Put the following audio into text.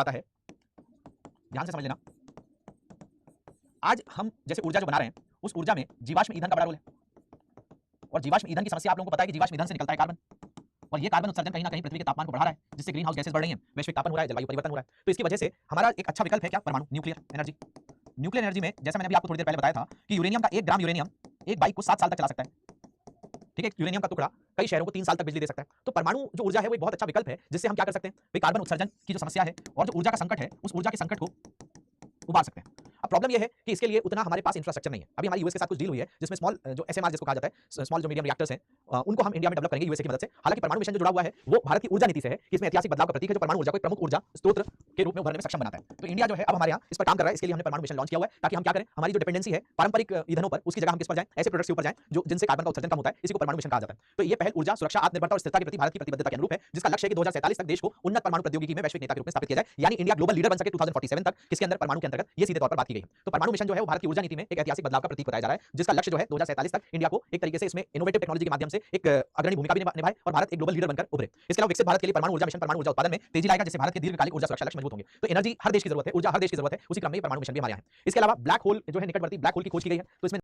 आता है, ध्यान से समझ लेना। आज हम जैसे ऊर्जा जो बना रहे हैं, उस ऊर्जा में जीवाश्म ईंधन का बड़ा रोल है। और जीवाश्म ईंधन की समस्या आप लोगों को पता है कि जीवाश्म ईंधन से निकलता है कार्बन, और ये कार्बन उत्सर्जन कहीं ना कहीं पृथ्वी के तापमान को बढ़ा रहा है, जिससे ग्रीन हाउस गैसेस बढ़ रही हैं, वैश्विक तापन हो रहा है, जलवायु परिवर्तन हो रहा है। तो इसकी वजह से हमारा एक अच्छा विकल्प है क्या? परमाणु, न्यूक्लियर एनर्जी। न्यूक्लियर एनर्जी में जैसा मैंने अभी आपको थोड़ी देर पहले बताया था कि यूरेनियम का 1 ग्राम यूरेनियम एक बाइक को 7 साल तक चला सकता है। ठीक है, यूरेनियम का टुकड़ा कई शहरों को 3 साल तक बिजली दे सकता है। तो परमाणु जो ऊर्जा है वो एक बहुत अच्छा विकल्प है, जिससे हम क्या कर सकते हैं भाई, कार्बन उत्सर्जन की जो समस्या है और जो ऊर्जा का संकट है, उस ऊर्जा के संकट को उबार सकते हैं। अब प्रॉब्लम ये है कि इसके लिए उतना हमारे पास इंफ्रास्ट्रक्चर नहीं है। अभी हमारी यूएस के साथ कुछ डील हुई है, जिसमें स्मॉल जो एसएमआर जिसको कहा जाता है, स्मॉल जो मीडियम रिएक्टर्स हैं, उनको हम इंडिया में डेवलप करेंगे यूएसए की मदद से। हालांकि परमाणु मिशन जो जुड़ा हुआ है वो भारत की ऊर्जा नीति से है कि इसमें ऐतिहासिक बदलाव का प्रतीक है, जो परमाणु ऊर्जा को एक प्रमुख ऊर्जा स्रोत के रूप में उभरने में सक्षम बनाता है। तो इंडिया जो है अब हमारे यहाँ इस पर काम कर रहा है। इसके लिए हमने परमाणु मिशन लॉन्च किया हुआ है, ताकि हम क्या करें, हमारी जो डिपेंडेंसी है पारंपरिक ईंधनों पर, उसकी जगह हम किस पर जाएं, ऐसे प्रोडक्ट्स के ऊपर जाएं जो जिनसे कार्बन का उत्सर्जन कम होता है। इसी को परमाणु मिशन कहा जाता है। तो ये पहल ऊर्जा सुरक्षा, आत्मनिर्भरता और स्थिरता के प्रति भारत की प्रतिबद्धता के अनुरूप है, जिसका लक्ष्य है कि 2047 तक देश को उन्नत परमाणु प्रौद्योगिकी में वैश्विक नेता के रूप में स्थापित किया जाए, यानी इंडिया ग्लोबल लीडर बन सके 2047 तक, किसके अंदर, परमाणु के अंतर्गत। ये सीधे तौर पर बात की गई है। तो परमाणु मिशन जो है वो भारत की ऊर्जा नीति में एक ऐतिहासिक बदलाव का प्रतीक बताया जा रहा है, जिसका लक्ष्य जो है 2047 तक इंडिया को एक तरीके से इसमें इनोवेटिव टेक्नोलॉजी के माध्यम से एक अग्रणी भूमिका भी निभाए और भारत एक ग्लोबल लीडर बनकर उभरे। इसके अलावा विकसित भारत के लिए परमाणु ऊर्जा मिशन परमाणु ऊर्जा उत्पादन में तेजी लाएगा, जिससे भारत के दीर्घकालिक ऊर्जा सुरक्षा लक्ष्य मजबूत होंगे। तो एनर्जी हर देश की जरूरत है, ऊर्जा हर देश की जरूरत है, उसी क्रम में परमाणु मिशन भी हमारे यहाँ है। इसके अलावा ब्लैक होल जो है, निकटवर्ती ब्लैक होल की खोज की गई है। तो इसमें